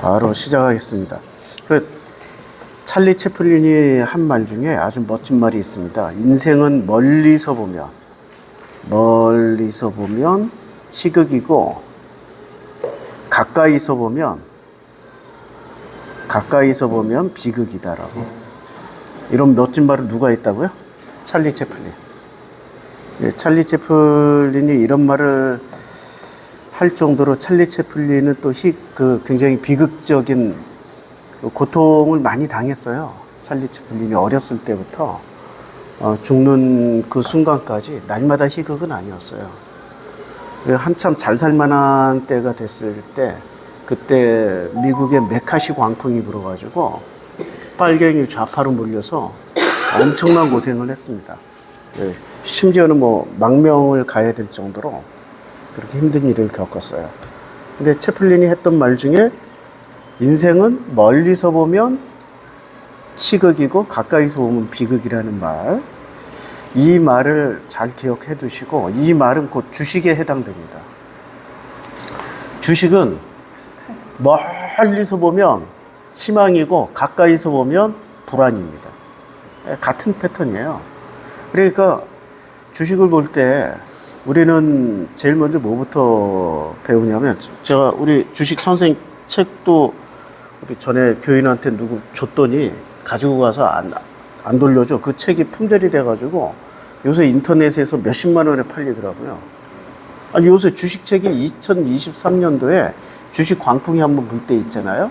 바로 시작하겠습니다. 찰리 채플린이 한 말 중에 아주 멋진 말이 있습니다. 인생은 멀리서 보면 희극이고 가까이서 보면 비극이다라고. 이런 멋진 말을 누가 했다고요? 찰리 채플린. 찰리 채플린이 이런 말을 할 정도로 찰리 채플린은 또 굉장히 비극적인 고통을 많이 당했어요. 찰리 채플린이 어렸을 때부터 죽는 그 순간까지 날마다 희극은 아니었어요. 한참 잘 살만한 때가 됐을 때, 그때 미국의 메카시 광풍이 불어가지고 빨갱이 좌파로 몰려서 엄청난 고생을 했습니다. 심지어는 망명을 가야 될 정도로 그렇게 힘든 일을 겪었어요. 근데 채플린이 했던 말 중에 인생은 멀리서 보면 희극이고 가까이서 보면 비극이라는 말, 이 말을 잘 기억해 두시고, 이 말은 곧 주식에 해당됩니다. 주식은 멀리서 보면 희망이고 가까이서 보면 불안입니다. 같은 패턴이에요. 그러니까 주식을 볼 때 우리는 제일 먼저 뭐부터 배우냐면, 우리 주식 선생 책도 우리 전에 교인한테 누구 줬더니 가지고 가서 안 돌려줘. 그 책이 품절이 돼가지고 요새 인터넷에서 몇십만 원에 팔리더라고요. 아니, 요새 주식책이 2023년도에 주식 광풍이 한번 불 때 있잖아요.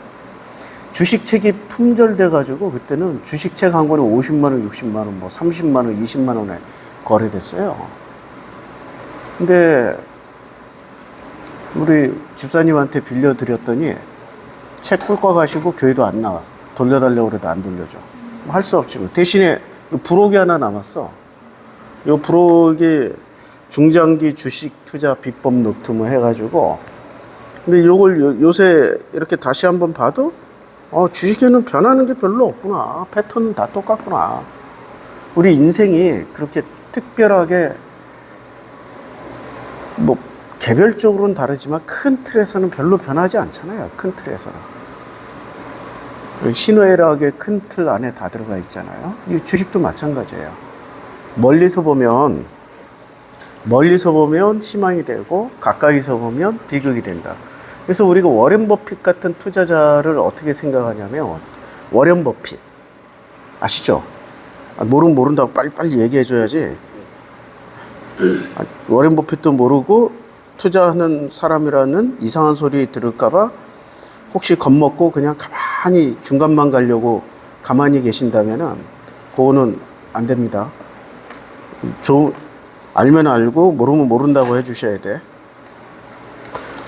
주식책이 품절돼가지고 그때는 주식책 한 권에 50만 원, 60만 원, 30만 원, 20만 원에 거래됐어요. 근데 우리 집사님한테 빌려드렸더니 책 꿀꺽 가시고 교회도 안 나와. 돌려달라고 그래도 안 돌려줘. 할 수 없지. 대신에 부록이 하나 남았어. 요 부록이 중장기 주식 투자 비법 노트 해가지고. 근데 요걸 요새 이렇게 다시 한번 봐도 주식에는 변하는 게 별로 없구나. 패턴은 다 똑같구나. 우리 인생이 그렇게 특별하게 개별적으로는 다르지만 큰 틀에서는 별로 변하지 않잖아요. 큰 틀에서는. 희노애락의 큰 틀 안에 다 들어가 있잖아요. 이 주식도 마찬가지예요. 멀리서 보면 희망이 되고 가까이서 보면 비극이 된다. 그래서 우리가 워렌 버핏 같은 투자자를 어떻게 생각하냐면, 워렌 버핏 아시죠? 모르면 모른다고 빨리 얘기해줘야지. 워렌 버핏도 모르고 투자하는 사람이라는 이상한 소리 들을까봐 혹시 겁먹고 그냥 가만히 중간만 가려고 가만히 계신다면은 그거는 안 됩니다. 알면 알고 모르면 모른다고 해주셔야 돼.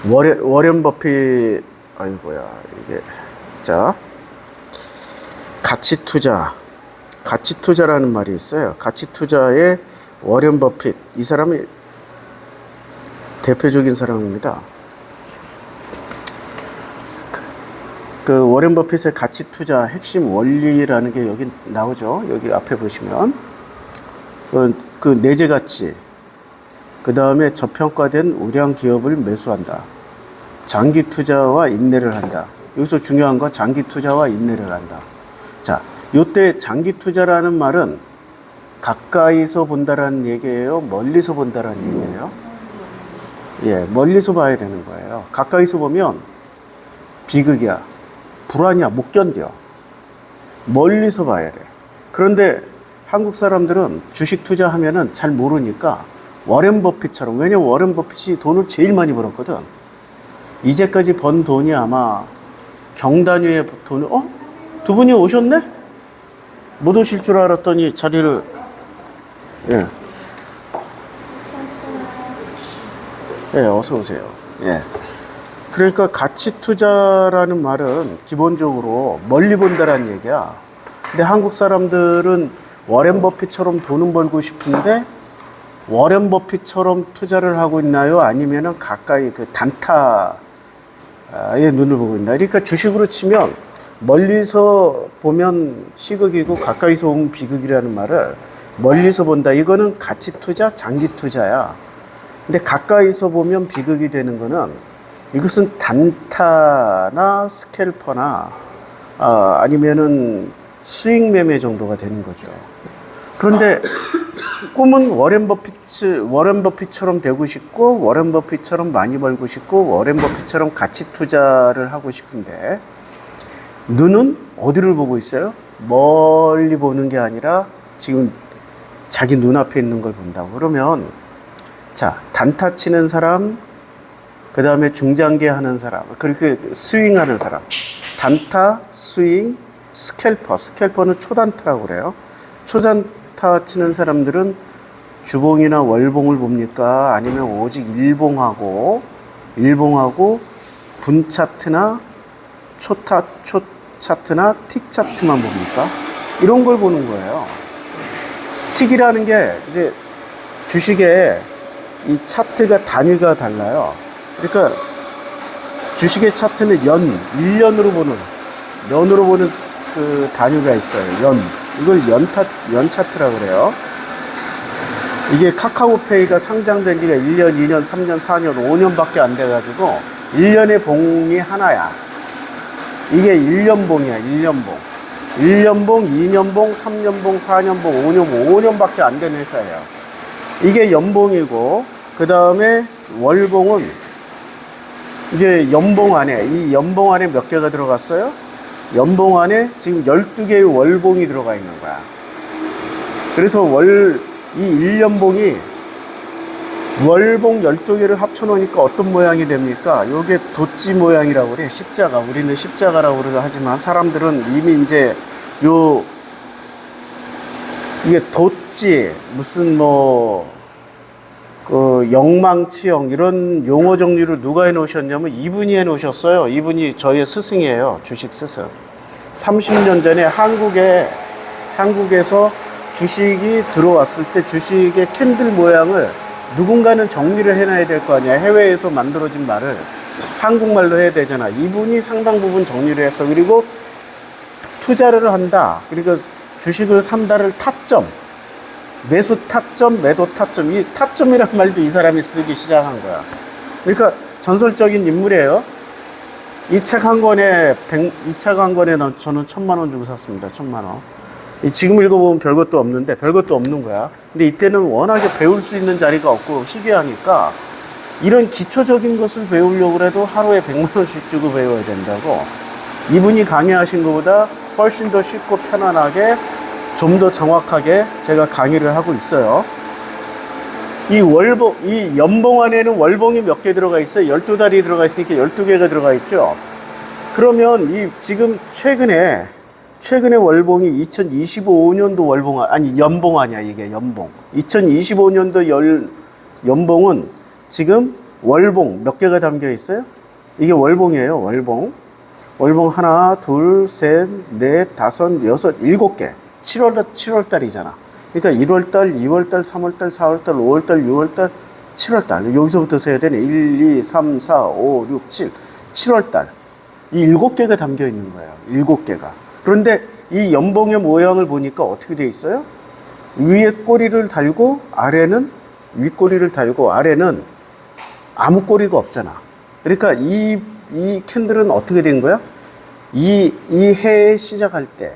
워렌 버핏, 아이고야, 이게. 자, 가치 투자라는 말이 있어요. 가치 투자의 워렌 버핏, 이 사람이 대표적인 사람입니다. 그 워렌 버핏의 가치 투자 핵심 원리라는 게 여기 나오죠. 여기 앞에 보시면 그 내재 가치, 그 다음에 저평가된 우량 기업을 매수한다. 장기 투자와 인내를 한다. 여기서 중요한 건 장기 투자와 인내를 한다. 자, 요때 장기 투자라는 말은 가까이서 본다라는 얘기예요? 멀리서 본다라는 얘기예요? 예, 멀리서 봐야 되는 거예요. 가까이서 보면 비극이야. 불안이야. 못 견뎌. 멀리서 봐야 돼. 그런데 한국 사람들은 주식 투자하면은 잘 모르니까 워렌 버핏처럼, 왜냐면 워렌 버핏이 돈을 제일 많이 벌었거든. 이제까지 번 돈이 아마 경단위의 돈을, 두 분이 오셨네? 못 오실 줄 알았더니 자리를, 예. 예, 어서 오세요. 예. 그러니까 가치 투자라는 말은 기본적으로 멀리 본다라는 얘기야. 근데 한국 사람들은 워렌 버핏처럼 돈은 벌고 싶은데 워렌 버핏처럼 투자를 하고 있나요? 아니면은 가까이 그 단타의 눈을 보고 있나? 그러니까 주식으로 치면 멀리서 보면 희극이고 가까이서 보면 비극이라는 말을 멀리서 본다. 이거는 가치 투자, 장기 투자야. 근데 가까이서 보면 비극이 되는 거는 이것은 단타나 스캘퍼나 아니면은 수익 매매 정도가 되는 거죠. 그런데 꿈은 워렌 버핏처럼 되고 싶고, 워렌 버핏처럼 많이 벌고 싶고, 워렌 버핏처럼 가치 투자를 하고 싶은데, 눈은 어디를 보고 있어요? 멀리 보는 게 아니라 지금 자기 눈앞에 있는 걸 본다고. 그러면 자, 단타 치는 사람, 그 다음에 중장기 하는 사람, 그렇게 스윙 하는 사람, 단타, 스윙, 스캘퍼는 초단타라고 그래요. 초단타 치는 사람들은 주봉이나 월봉을 봅니까? 아니면 오직 일봉하고 분 차트나 초 차트나 틱 차트만 봅니까? 이런 걸 보는 거예요. 틱이라는 게 이제 주식의 이 차트가 단위가 달라요. 그러니까 주식의 차트는 1년으로 보는 그 단위가 있어요. 이걸 연 차트라고 그래요. 이게 카카오페이가 상장된 지가 1년, 2년, 3년, 4년, 5년밖에 안 돼가지고 1년의 봉이 하나야. 이게 1년봉이야, 1년봉. 1년봉, 2년봉, 3년봉, 4년봉, 5년밖에 안 된 회사예요. 이게 연봉이고, 그 다음에 월봉은 이제 연봉 안에, 이 연봉 안에 몇 개가 들어갔어요? 연봉 안에 지금 12개의 월봉이 들어가 있는 거야. 그래서 이 1년봉이 월봉 12개를 합쳐놓으니까 어떤 모양이 됩니까? 요게 도찌 모양이라고 그래. 십자가. 우리는 십자가라고 하지만 사람들은 이미 이제 이게 도찌, 무슨 영망치형 이런 용어 정리를 누가 해놓으셨냐면 이분이 해놓으셨어요. 이분이 저의 스승이에요. 주식 스승. 30년 전에 한국에서 주식이 들어왔을 때 주식의 캔들 모양을 누군가는 정리를 해놔야 될 거 아니야. 해외에서 만들어진 말을 한국말로 해야 되잖아. 이분이 상당 부분 정리를 했어. 그리고 투자를 한다. 그리고 주식을 산다를 타점. 매수 타점, 매도 타점. 이 타점이란 말도 이 사람이 쓰기 시작한 거야. 그러니까 전설적인 인물이에요. 이 책 한 권에 저는 1,000만 원 주고 샀습니다. 1,000만 원. 지금 읽어보면 별것도 없는 거야. 근데 이때는 워낙에 배울 수 있는 자리가 없고 희귀하니까 이런 기초적인 것을 배우려고 해도 하루에 100만 원씩 주고 배워야 된다고. 이분이 강의하신 것보다 훨씬 더 쉽고 편안하게 좀 더 정확하게 제가 강의를 하고 있어요. 이 연봉 안에는 월봉이 몇 개 들어가 있어요? 12달이 들어가 있으니까 12개가 들어가 있죠. 그러면 지금 최근에 월봉이 2025년도 연봉 아니야, 이게 연봉. 2025년도 연봉은 지금 월봉 몇 개가 담겨 있어요? 이게 월봉이에요, 월봉. 월봉 하나, 둘, 셋, 넷, 다섯, 여섯, 7개. 7월 달이잖아. 그러니까 1월달, 2월달, 3월달, 4월달, 5월달, 6월달, 7월달. 여기서부터 세야 되네. 1, 2, 3, 4, 5, 6, 7. 7월달. 이 7개가 담겨 있는 거예요. 7개가. 그런데 이 연봉의 모양을 보니까 어떻게 돼 있어요? 위에 꼬리를 달고 윗꼬리를 달고 아래는 아무 꼬리가 없잖아. 그러니까 이 캔들은 어떻게 된 거야? 이 해에 시작할 때,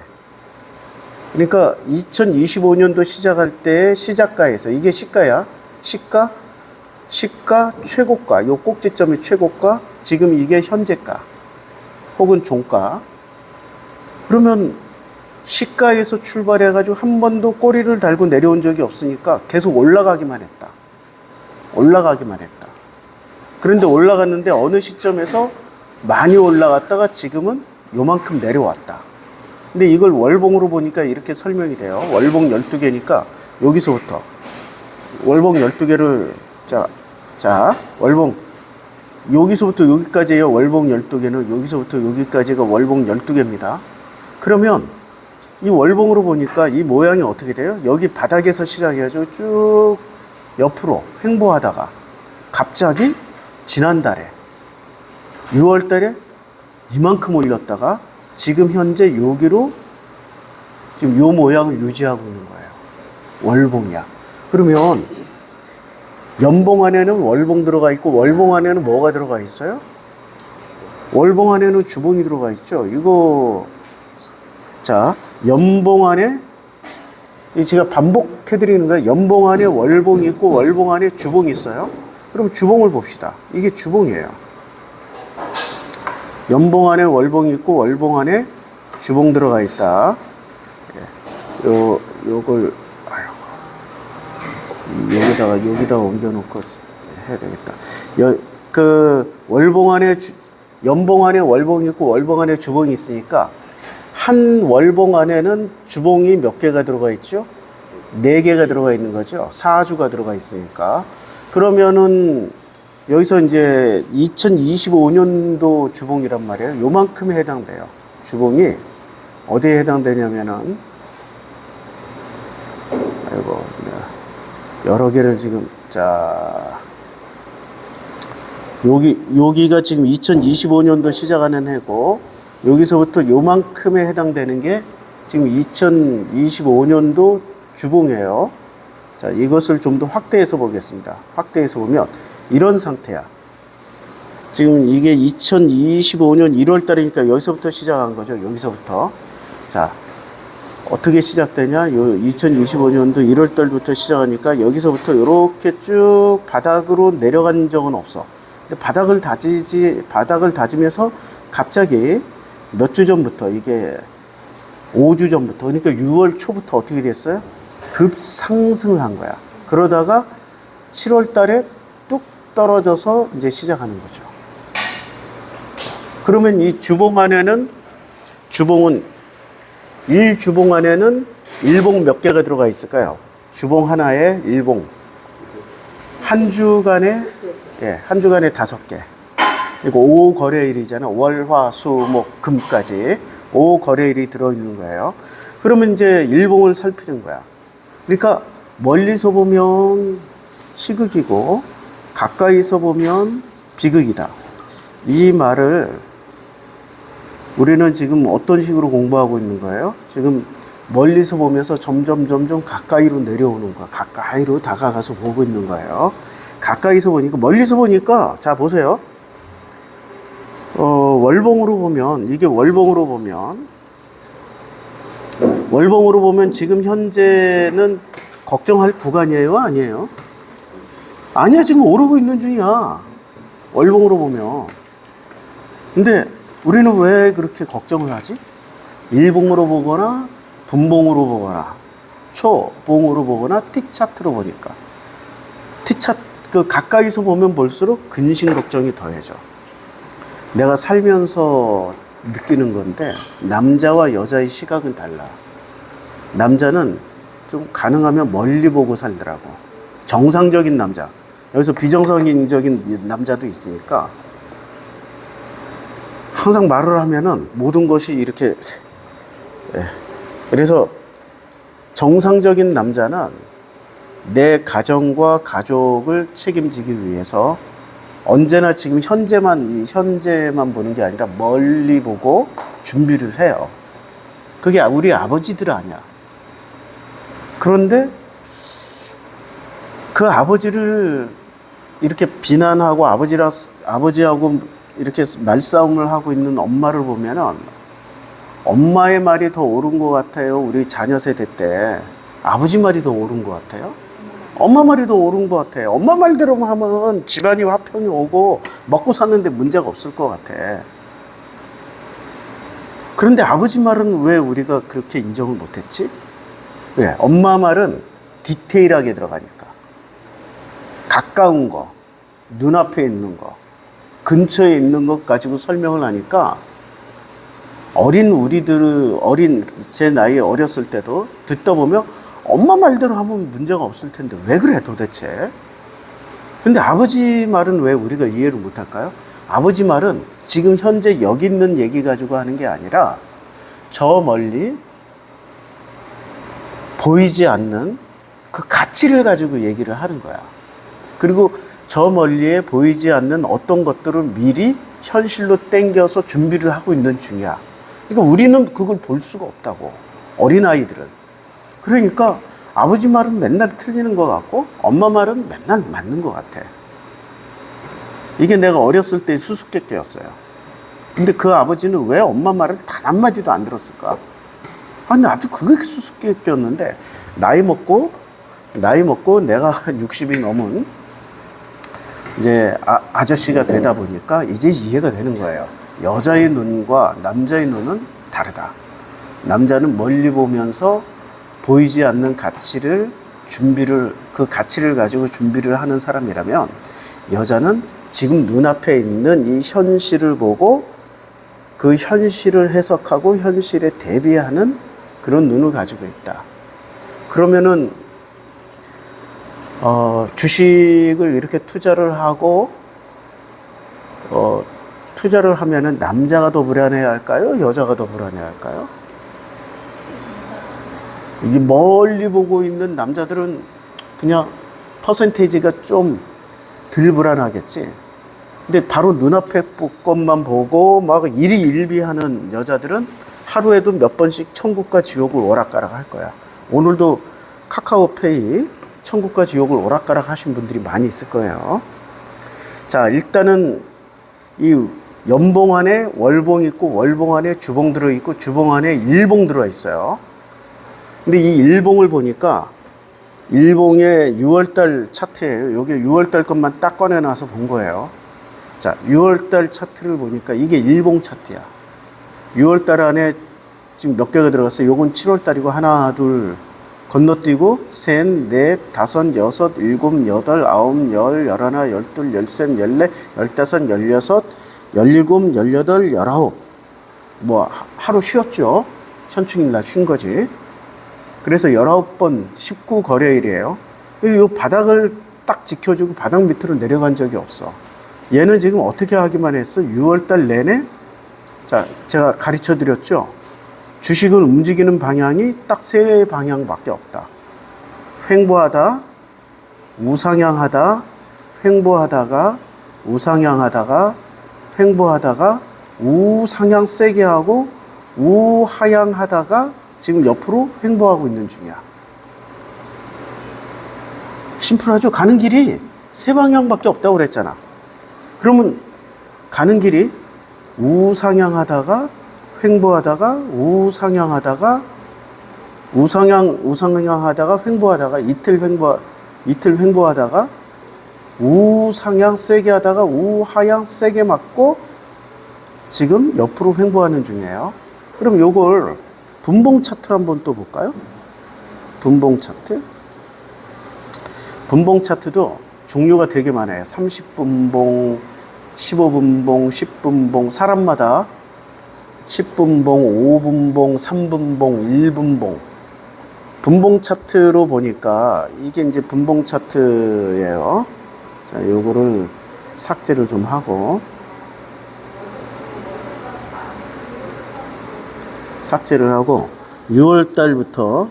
그러니까 2025년도 시작할 때 시작가에서, 이게 시가야. 시가 최고가, 요 꼭지점이 최고가, 지금 이게 현재가 혹은 종가. 그러면 시가에서 출발해가지고 한 번도 꼬리를 달고 내려온 적이 없으니까 계속 올라가기만 했다. 그런데 올라갔는데 어느 시점에서 많이 올라갔다가 지금은 요만큼 내려왔다. 근데 이걸 월봉으로 보니까 이렇게 설명이 돼요. 월봉 12개니까 여기서부터 월봉 12개를 월봉 여기서부터 여기까지예요. 월봉 12개는 여기서부터 여기까지가 월봉 12개입니다. 그러면 이 월봉으로 보니까 이 모양이 어떻게 돼요? 여기 바닥에서 시작해가지고 쭉 옆으로 횡보하다가 갑자기 지난달에 6월달에 이만큼 올렸다가 지금 현재 여기로 지금 요 모양을 유지하고 있는 거예요. 월봉이야. 그러면 연봉 안에는 월봉 들어가 있고 월봉 안에는 뭐가 들어가 있어요? 월봉 안에는 주봉이 들어가 있죠. 이거, 자, 연봉 안에, 제가 반복해드리는 거예요. 연봉 안에 월봉이 있고 월봉 안에 주봉이 있어요. 그럼 주봉을 봅시다. 이게 주봉이에요. 연봉 안에 월봉이 있고 월봉 안에 주봉 들어가 있다. 요걸, 여기다가 옮겨놓고 해야 되겠다. 월봉 안에, 연봉 안에 월봉이 있고 월봉 안에 주봉이 있으니까 한 월봉 안에는 주봉이 몇 개가 들어가 있죠? 4개가 들어가 있는 거죠. 4주가 들어가 있으니까. 그러면은 여기서 이제 2025년도 주봉이란 말이에요. 요만큼에 해당돼요. 주봉이 어디에 해당되냐면은, 아이고, 여러 개를 지금, 자, 여기가 지금 2025년도 시작하는 해고, 여기서부터 요만큼에 해당되는 게 지금 2025년도 주봉이에요. 자, 이것을 좀 더 확대해서 보겠습니다. 확대해서 보면 이런 상태야. 지금 이게 2025년 1월 달이니까 여기서부터 시작한 거죠. 여기서부터. 자, 어떻게 시작되냐? 2025년도 1월 달부터 시작하니까 여기서부터 이렇게 쭉 바닥으로 내려간 적은 없어. 근데 바닥을 다지면서 갑자기 몇 주 전부터, 이게 5주 전부터, 그러니까 6월 초부터 어떻게 됐어요? 급상승을 한 거야. 그러다가 7월 달에 뚝 떨어져서 이제 시작하는 거죠. 그러면 이 주봉 안에는, 주봉은, 1주봉 안에는 일봉 몇 개가 들어가 있을까요? 주봉 하나에 일봉. 한 주간에, 한 주간에 5개. 그리고 5거래일이잖아요. 월, 화, 수, 목, 금까지 5거래일이 들어있는 거예요. 그러면 이제 일봉을 살피는 거야. 그러니까 멀리서 보면 시극이고 가까이서 보면 비극이다. 이 말을 우리는 지금 어떤 식으로 공부하고 있는 거예요? 지금 멀리서 보면서 점점 가까이로 내려오는 거야. 가까이로 다가가서 보고 있는 거예요. 가까이서 보니까, 멀리서 보니까, 자, 보세요. 월봉으로 보면, 이게 월봉으로 보면 지금 현재는 걱정할 구간이에요? 아니에요? 아니야, 지금 오르고 있는 중이야. 월봉으로 보면. 근데 우리는 왜 그렇게 걱정을 하지? 일봉으로 보거나, 분봉으로 보거나, 초봉으로 보거나, 틱 차트로 보니까. 가까이서 보면 볼수록 근심 걱정이 더해져. 내가 살면서 느끼는 건데, 남자와 여자의 시각은 달라. 남자는 좀 가능하면 멀리 보고 살더라고. 정상적인 남자. 여기서 비정상적인 남자도 있으니까, 항상 말을 하면은 모든 것이 이렇게, 그래서 정상적인 남자는 내 가정과 가족을 책임지기 위해서 언제나 지금 현재만 보는 게 아니라 멀리 보고 준비를 해요. 그게 우리 아버지들 아니야. 그런데 그 아버지를 이렇게 비난하고 아버지하고 이렇게 말싸움을 하고 있는 엄마를 보면은 엄마의 말이 더 옳은 것 같아요. 우리 자녀 세대 때 아버지 말이 더 옳은 것 같아요. 엄마 말이 더 옳은 것 같아. 엄마 말대로만 하면 집안이 화평이 오고 먹고 사는데 문제가 없을 것 같아. 그런데 아버지 말은 왜 우리가 그렇게 인정을 못했지? 왜? 엄마 말은 디테일하게 들어가니까. 가까운 거, 눈앞에 있는 거, 근처에 있는 것 가지고 설명을 하니까 제 나이에 어렸을 때도 듣다 보면 엄마 말대로 하면 문제가 없을 텐데 왜 그래 도대체? 근데 아버지 말은 왜 우리가 이해를 못할까요? 아버지 말은 지금 현재 여기 있는 얘기 가지고 하는 게 아니라 저 멀리 보이지 않는 그 가치를 가지고 얘기를 하는 거야. 그리고 저 멀리에 보이지 않는 어떤 것들을 미리 현실로 땡겨서 준비를 하고 있는 중이야. 그러니까 우리는 그걸 볼 수가 없다고. 어린아이들은. 그러니까 아버지 말은 맨날 틀리는 것 같고 엄마 말은 맨날 맞는 것 같아. 이게 내가 어렸을 때 수수께끼였어요. 근데 그 아버지는 왜 엄마 말을 단 한마디도 안 들었을까? 아니, 나도 그게 수수께끼였는데, 나이 먹고 내가 60이 넘은 이제 아저씨가 되다 보니까 이제 이해가 되는 거예요. 여자의 눈과 남자의 눈은 다르다. 남자는 멀리 보면서 보이지 않는 그 가치를 가지고 준비를 하는 사람이라면, 여자는 지금 눈앞에 있는 이 현실을 보고 그 현실을 해석하고 현실에 대비하는 그런 눈을 가지고 있다. 그러면은 주식을 이렇게 투자를 하고 투자를 하면은 남자가 더 불안해할까요? 여자가 더 불안해할까요? 이 멀리 보고 있는 남자들은 그냥 퍼센테이지가 좀 덜 불안하겠지. 근데 바로 눈앞에 것만 보고 막 일희일비하는 여자들은 하루에도 몇 번씩 천국과 지옥을 오락가락 할 거야. 오늘도 카카오페이 천국과 지옥을 오락가락 하신 분들이 많이 있을 거예요. 자, 일단은 이 연봉 안에 월봉 있고, 월봉 안에 주봉 들어있고, 주봉 안에 일봉 들어있어요. 근데 이 일봉을 보니까 일봉의 6월달 차트예요. 여기 6월달 것만 딱 꺼내놔서 본 거예요. 자, 6월달 차트를 보니까 이게 일봉 차트야. 6월달 안에 지금 몇 개가 들어갔어요. 요건 7월달이고 하나, 둘, 건너뛰고 셋, 넷, 다섯, 여섯, 일곱, 여덟, 아홉, 열, 열하나, 열둘, 열셋, 열넷, 열다섯, 열여섯, 열일곱, 열여덟, 열아홉. 뭐 하루 쉬었죠. 현충일날 쉰 거지. 그래서 19번 19거래일이에요. 이 바닥을 딱 지켜주고 바닥 밑으로 내려간 적이 없어. 얘는 지금 어떻게 하기만 했어? 6월달 내내. 자, 제가 가르쳐 드렸죠. 주식을 움직이는 방향이 딱 세 방향밖에 없다. 횡보하다, 우상향하다, 횡보하다가, 우상향하다가, 횡보하다가, 우상향 세게 하고, 우하향하다가 지금 옆으로 횡보하고 있는 중이야. 심플하죠? 가는 길이 세 방향밖에 없다고 그랬잖아. 그러면 가는 길이 우상향하다가, 횡보하다가, 우상향하다가, 우상향하다가, 횡보하다가, 이틀 횡보하다가, 우상향 세게 하다가, 우하향 세게 맞고, 지금 옆으로 횡보하는 중이에요. 그럼 요걸 분봉 차트를 한번 또 볼까요? 분봉 차트. 분봉 차트도 종류가 되게 많아요. 30분봉, 15분봉, 10분봉, 사람마다 10분봉, 5분봉, 3분봉, 1분봉. 분봉 차트로 보니까 이게 이제 분봉 차트예요. 자, 요거를 삭제를 좀 하고. 삭제를 하고 6월 달부터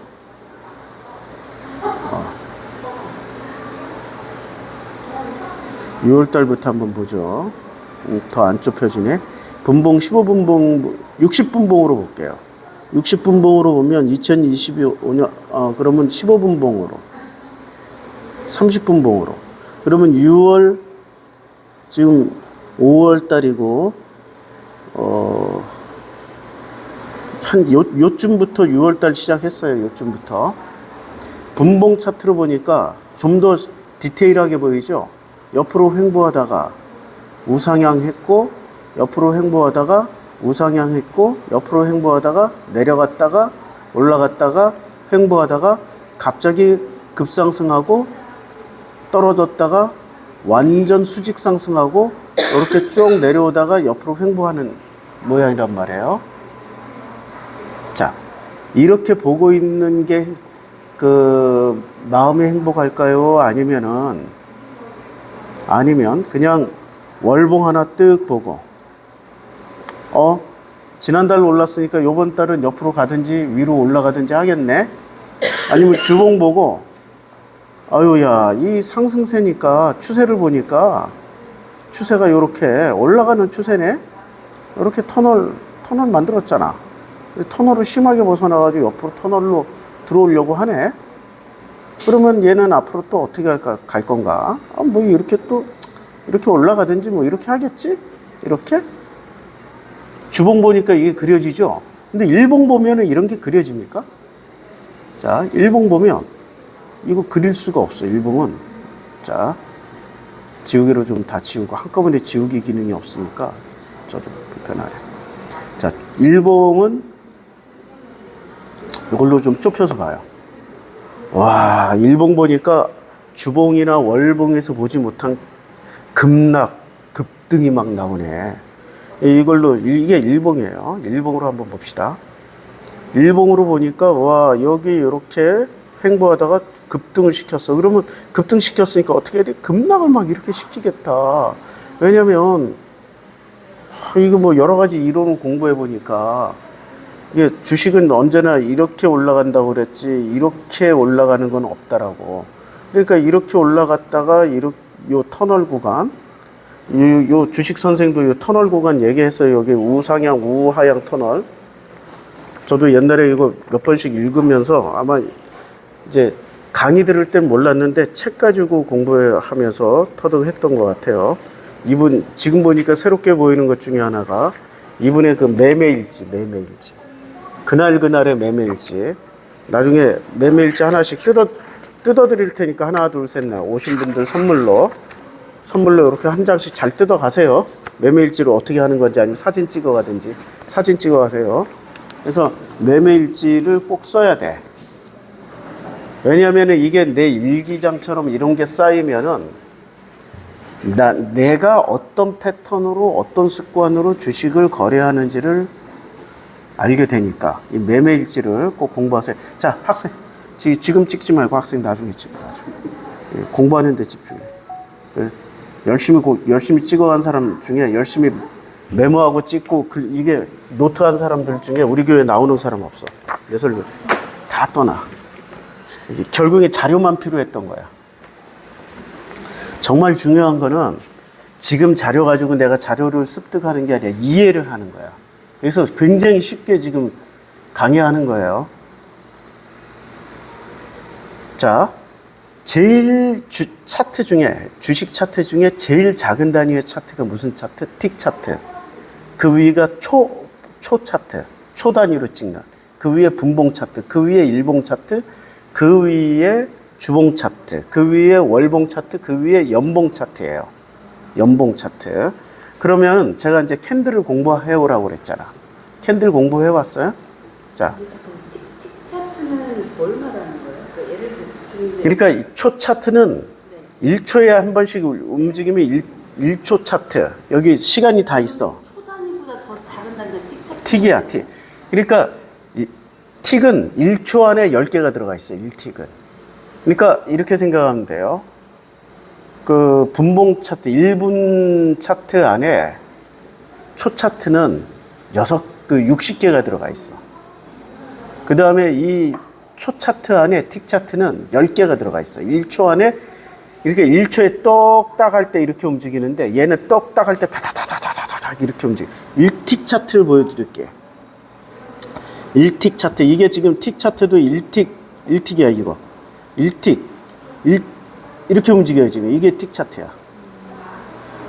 6월 달부터 한번 보죠. 더 안 좁혀지네. 분봉 15분봉 60분봉으로 볼게요. 60분봉으로 보면 2025년 그러면 15분봉으로 30분봉으로 그러면 6월 지금 5월 달이고 한 요쯤부터 6월달 시작했어요. 요쯤부터. 분봉 차트로 보니까 좀 더 디테일하게 보이죠. 옆으로 횡보하다가 우상향 했고, 옆으로 횡보하다가 우상향 했고, 옆으로 횡보하다가 내려갔다가 올라갔다가 횡보하다가 갑자기 급상승하고 떨어졌다가 완전 수직 상승하고 이렇게 쭉 내려오다가 옆으로 횡보하는 모양이란 말이에요. 자, 이렇게 보고 있는 게 그 마음이 행복할까요? 아니면 그냥 월봉 하나 뜩 보고 지난달 올랐으니까 요번 달은 옆으로 가든지 위로 올라가든지 하겠네. 아니면 주봉 보고 아유야, 이 상승세니까 추세를 보니까 추세가 요렇게 올라가는 추세네. 이렇게 터널 만들었잖아. 터널을 심하게 벗어나가지고 옆으로 터널로 들어오려고 하네. 그러면 얘는 앞으로 또 어떻게 갈 건가? 뭐 이렇게 또 이렇게 올라가든지 뭐 이렇게 하겠지? 이렇게? 주봉 보니까 이게 그려지죠? 근데 일봉 보면은 이런 게 그려집니까? 자, 일봉 보면 이거 그릴 수가 없어. 일봉은. 자, 지우개로 좀 다 지우고 한꺼번에 지우기 기능이 없으니까 저도 불편하네. 자, 일봉은 이걸로 좀 좁혀서 봐요. 와, 일봉 보니까 주봉이나 월봉에서 보지 못한 급락, 급등이 막 나오네. 이걸로, 이게 일봉이에요. 일봉으로 한번 봅시다. 일봉으로 보니까, 와, 여기 이렇게 횡보하다가 급등을 시켰어. 그러면 급등시켰으니까 어떻게 해야 돼? 급락을 막 이렇게 시키겠다. 왜냐면, 이거 뭐 여러 가지 이론을 공부해 보니까, 이게 주식은 언제나 이렇게 올라간다고 그랬지, 이렇게 올라가는 건 없다라고. 그러니까 이렇게 올라갔다가, 요 터널 구간, 요 주식 선생도 요 터널 구간 얘기했어요. 여기 우상향, 우하향 터널. 저도 옛날에 이거 몇 번씩 읽으면서 아마 이제 강의 들을 땐 몰랐는데 책 가지고 공부하면서 터득했던 것 같아요. 이분, 지금 보니까 새롭게 보이는 것 중에 하나가 이분의 그 매매일지. 그날의 매매일지. 나중에 매매일지 하나씩 뜯어 드릴 테니까 하나, 둘, 셋, 넷. 오신 분들 선물로 이렇게 한 장씩 잘 뜯어 가세요. 매매일지를 어떻게 하는 건지 아니면 사진 찍어 가든지 사진 찍어 가세요. 그래서 매매일지를 꼭 써야 돼. 왜냐하면 이게 내 일기장처럼 이런 게 쌓이면은 내가 어떤 패턴으로 어떤 습관으로 주식을 거래하는지를 알게 되니까 이 매매일지를 꼭 공부하세요. 자, 학생 지금 찍지 말고 학생 나중에 찍어. 공부하는 데 집중해. 열심히 찍어간 사람 중에 열심히 메모하고 찍고 이게 노트한 사람들 중에 우리 교회 나오는 사람 없어. 내 설교 다 떠나. 결국에 자료만 필요했던 거야. 정말 중요한 거는 지금 자료 가지고 내가 자료를 습득하는 게 아니라 이해를 하는 거야. 그래서 굉장히 쉽게 지금 강의하는 거예요. 자, 제일 차트 중에, 주식 차트 중에 제일 작은 단위의 차트가 무슨 차트? 틱 차트. 그 위가 초 차트. 초 단위로 찍는. 그 위에 분봉 차트. 그 위에 일봉 차트. 그 위에 주봉 차트. 그 위에 월봉 차트. 그 위에 연봉 차트예요. 연봉 차트. 그러면 제가 이제 캔들을 공부해 오라고 그랬잖아. 캔들 공부해 왔어요? 자. 틱 차트는 뭘 말하는 거예요? 그러니까 예를 들어 그러니까 이 초 차트는 1초에 한 번씩 움직이면 1초 차트. 여기 시간이 다 있어. 초 단위보다 더 작은 단위가 틱 차트. 틱이야, 틱. 그러니까 틱은 1초 안에 10개가 들어가 있어요. 1틱은. 그러니까 이렇게 생각하면 돼요. 그 분봉 차트, 1분 차트 안에 초 차트는 60개가 들어가 있어. 그 다음에 이 초 차트 안에 틱 차트는 10개가 들어가 있어. 1초 안에 이렇게 1초에 똑딱 할 때 이렇게 움직이는데 얘는 똑딱 할 때 다다다다다다다 이렇게 움직여. 1틱 차트를 보여드릴게. 1틱 차트. 이게 지금 틱 차트도 1틱이야 이거. 1틱. 이렇게 움직여요 지금. 이게 틱 차트야.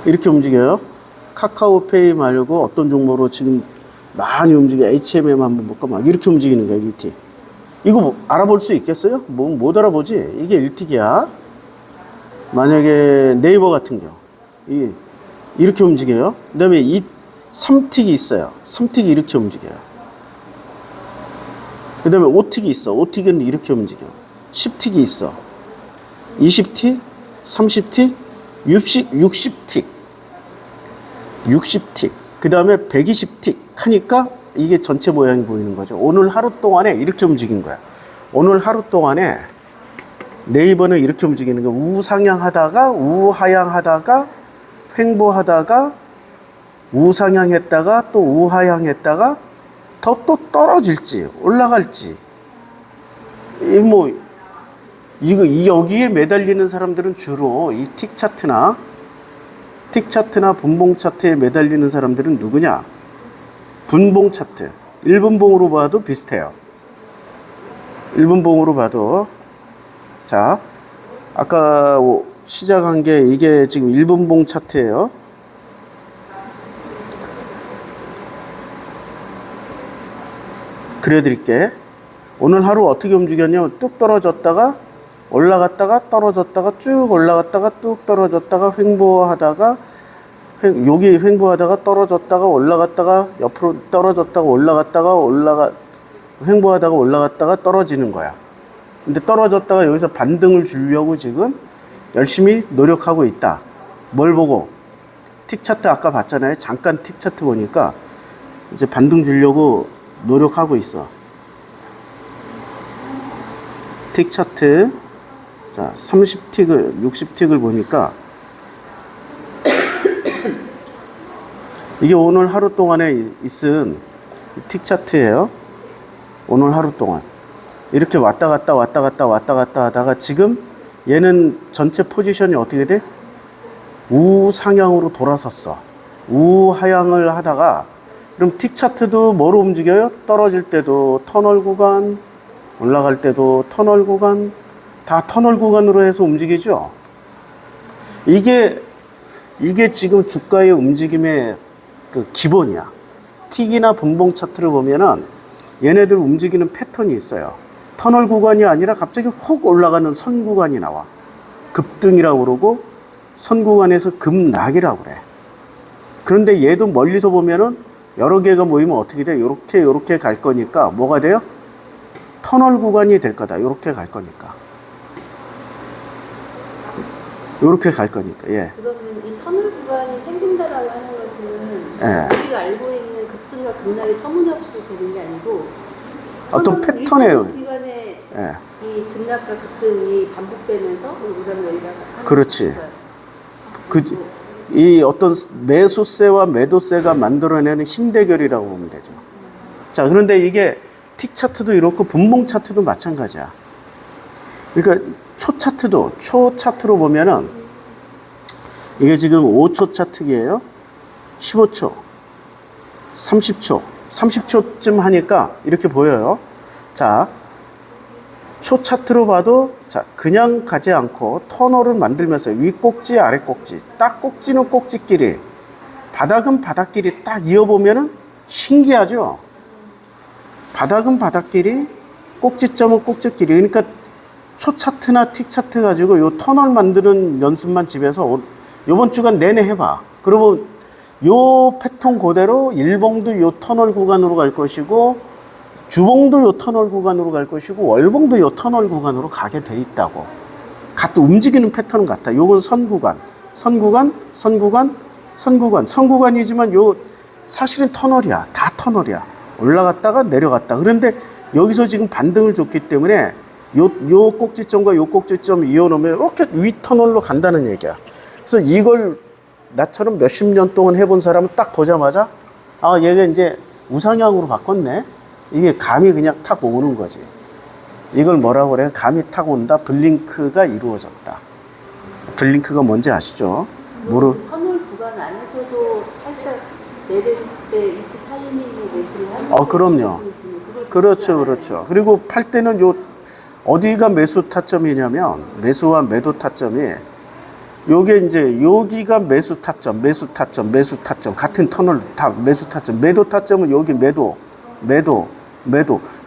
이렇게 움직여요. 카카오페이 말고 어떤 종목으로 지금 많이 움직여. HMM 한번 볼까? 막 이렇게 움직이는 거야 1틱. 이거 뭐 알아볼 수 있겠어요? 못 알아보지. 이게 1틱이야. 만약에 네이버 같은 경우 이렇게 움직여요. 그 다음에 이 3틱이 있어요. 3틱이 이렇게 움직여요. 그 다음에 5틱이 있어. 5틱은 이렇게 움직여. 10틱이 있어. 20틱, 30틱, 60틱, 60틱, 그 다음에 120틱 하니까 이게 전체 모양이 보이는 거죠. 오늘 하루 동안에 이렇게 움직인 거야. 오늘 하루 동안에 네이버는 이렇게 움직이는 거야. 우상향 하다가, 우하향 하다가, 횡보하다가, 우상향 했다가, 또 우하향 했다가, 또 떨어질지, 올라갈지. 여기에 매달리는 사람들은 주로 이 틱 차트나 분봉 차트에 매달리는 사람들은 누구냐? 분봉 차트. 1분봉으로 봐도 비슷해요. 1분봉으로 봐도. 자, 아까 시작한 게 이게 지금 1분봉 차트예요. 그려드릴게. 오늘 하루 어떻게 움직였냐면 뚝 떨어졌다가 올라갔다가 떨어졌다가 쭉 올라갔다가 뚝 떨어졌다가 횡보하다가 여기 횡보하다가 떨어졌다가 올라갔다가 옆으로 떨어졌다가 올라갔다가 횡보하다가 올라갔다가 떨어지는 거야. 근데 떨어졌다가 여기서 반등을 주려고 지금 열심히 노력하고 있다. 뭘 보고? 틱 차트 아까 봤잖아요. 잠깐 틱 차트 보니까 이제 반등 주려고 노력하고 있어. 틱 차트. 자, 30틱을, 60틱을 보니까 이게 오늘 하루 동안에 있은 틱 차트예요. 오늘 하루 동안. 이렇게 왔다 갔다 왔다 갔다 왔다 갔다 하다가 지금 얘는 전체 포지션이 어떻게 돼? 우상향으로 돌아섰어. 우하향을 하다가 그럼 틱 차트도 뭐로 움직여요? 떨어질 때도 터널 구간, 올라갈 때도 터널 구간, 다 터널 구간으로 해서 움직이죠. 이게 지금 주가의 움직임의 그 기본이야. 틱이나 분봉 차트를 보면은 얘네들 움직이는 패턴이 있어요. 터널 구간이 아니라 갑자기 훅 올라가는 선 구간이 나와. 급등이라고 그러고 선 구간에서 급락이라고 그래. 그런데 얘도 멀리서 보면은 여러 개가 모이면 어떻게 돼? 요렇게 갈 거니까 뭐가 돼요? 터널 구간이 될 거다. 요렇게 갈 거니까. 요렇게 갈 거니까. 예. 그러면 이 터널 구간이 생긴다라고 하는 것은 예. 우리가 알고 있는 급등과 급락이 터무니없이 되는 게 아니고 어떤 패턴이에요. 일정 기간에 예. 이 급락과 급등이 반복되면서 오르락내리락 하는 그렇지. 거예요. 이 어떤 매수세와 매도세가 만들어내는 힘 대결이라고 보면 되죠. 자, 그런데 이게 틱 차트도 이렇고 분봉 차트도 마찬가지야. 그러니까 초 차트로 보면은 이게 지금 5초 차트기예요. 15초, 30초, 30초쯤 하니까 이렇게 보여요. 자, 초 차트로 봐도 자, 그냥 가지 않고 터널을 만들면서 위 꼭지, 아래 꼭지, 딱 꼭지는 꼭지끼리, 바닥은 바닥끼리 딱 이어보면은 신기하죠? 바닥은 바닥끼리, 꼭지점은 꼭지끼리. 그러니까 초 차트나 틱 차트 가지고 요 터널 만드는 연습만 집에서 요번 주간 내내 해봐. 그러면 요 패턴 그대로 일봉도 요 터널 구간으로 갈 것이고 주봉도 요 터널 구간으로 갈 것이고 월봉도 요 터널 구간으로 가게 돼 있다고. 같은 움직이는 패턴은 같아. 요건 선 구간이지만 요 사실은 터널이야. 다 터널이야. 올라갔다가 내려갔다. 그런데 여기서 지금 반등을 줬기 때문에 요 꼭지점과 요 꼭지점 이어놓으면 이렇게 위 터널로 간다는 얘기야. 그래서 이걸 나처럼 몇십 년 동안 해본 사람은 딱 보자마자 아, 얘가 이제 우상향으로 바꿨네. 이게 감이 그냥 탁 오는 거지. 이걸 뭐라고 그래? 감이 탁 온다. 블링크가 이루어졌다. 블링크가 뭔지 아시죠? 터널 구간 안에서도 살짝 내릴 때 이렇게 타이밍에 매수를 하는 그럼요. 그렇죠. 그리고 팔 때는 어디가 매수 타점이냐면 매수와 매도 타점이 요게 이제 여기가 매수 타점 같은 터널 다 매수 타점. 매도 타점은 여기 매도.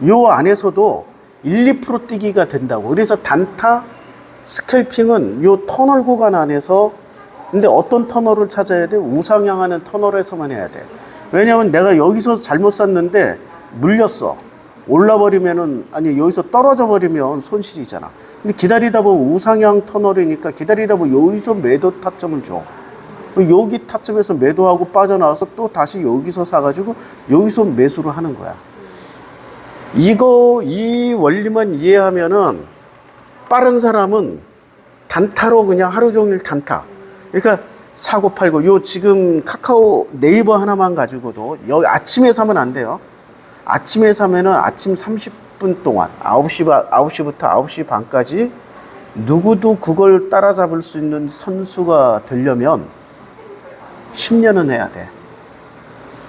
요 안에서도 1, 2% 뛰기가 된다고. 그래서 단타 스캘핑은 요 터널 구간 안에서 근데 어떤 터널을 찾아야 돼? 우상향하는 터널에서만 해야 돼. 왜냐면 내가 여기서 잘못 샀는데 물렸어. 올라버리면은 아니 여기서 떨어져 버리면 손실이잖아. 근데 기다리다 보면 우상향 터널이니까 기다리다 보면 여기서 매도 타점을 줘. 여기 타점에서 매도하고 빠져나와서 또 다시 여기서 사가지고 여기서 매수를 하는 거야. 이 원리만 이해하면은 빠른 사람은 단타로 그냥 하루 종일 단타. 그러니까 사고 팔고 요 지금 카카오 네이버 하나만 가지고도 여기 아침에 사면 안 돼요. 아침에 사면은 아침 30분 동안 9시부터 9시 반까지 누구도 그걸 따라잡을 수 있는 선수가 되려면 10년은 해야 돼.